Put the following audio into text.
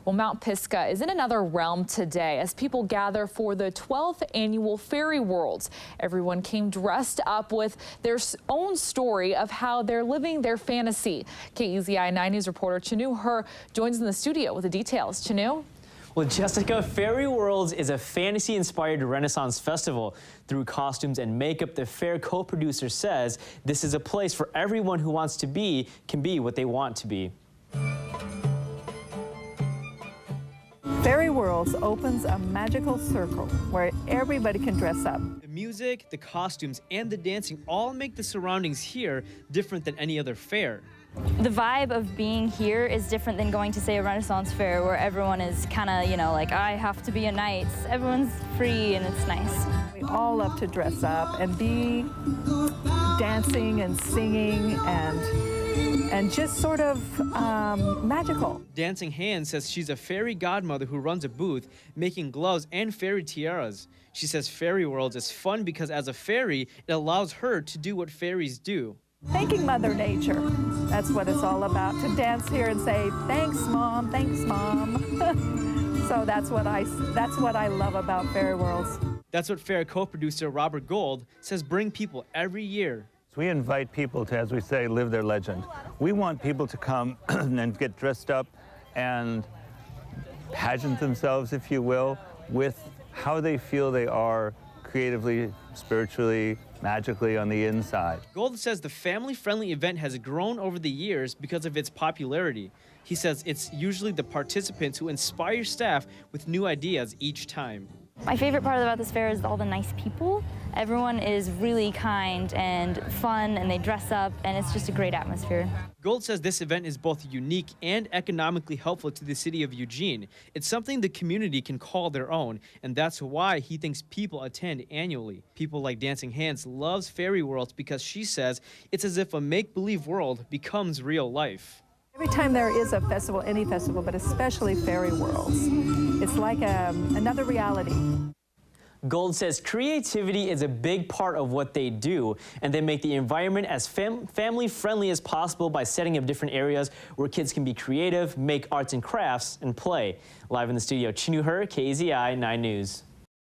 Well, Mount Pisgah is in another realm today as people gather for the 12th annual Faerieworlds. Everyone came dressed up with their own story of how they're living their fantasy. KEZI 9 News reporter Chanu Her joins in the studio with the details. Chanu? Well, Jessica, Faerieworlds is a fantasy-inspired Renaissance festival. Through costumes and makeup, the fair co-producer says this is a place for everyone who wants to be can be what they want to be. Faerieworlds opens a magical circle where everybody can dress up. The music, the costumes, and the dancing all make the surroundings here different than any other fair. The vibe of being here is different than going to, say, a Renaissance fair where everyone is kind of, you know, like, I have to be a knight. Everyone's free and it's nice. We all love to dress up and be dancing and singing and just sort of magical. Dancing Hand says she's a fairy godmother who runs a booth making gloves and fairy tiaras. She says Faerieworlds is fun because as a fairy, it allows her to do what fairies do. Thanking Mother Nature. That's what it's all about, to dance here and say, thanks, Mom, thanks, Mom. So that's what I love about Faerieworlds. That's what fair co-producer Gould says bring people every year. We invite people to, as we say, live their legend. We want people to come and get dressed up and pageant themselves, if you will, with how they feel they are creatively, spiritually, magically on the inside. Gould says the family-friendly event has grown over the years because of its popularity. He says it's usually the participants who inspire staff with new ideas each time. My favorite part about this fair is all the nice people. Everyone is really kind and fun, and they dress up, and it's just a great atmosphere. Gould says this event is both unique and economically helpful to the city of Eugene. It's something the community can call their own, and that's why he thinks people attend annually. People like Dancing Hands loves Faerieworlds because she says it's as if a make-believe world becomes real life. Every time there is a festival, any festival, but especially Faerieworlds, it's like another reality. Gould says creativity is a big part of what they do, and they make the environment as family-friendly as possible by setting up different areas where kids can be creative, make arts and crafts, and play. Live in the studio, Chinu Her, KEZI 9 News.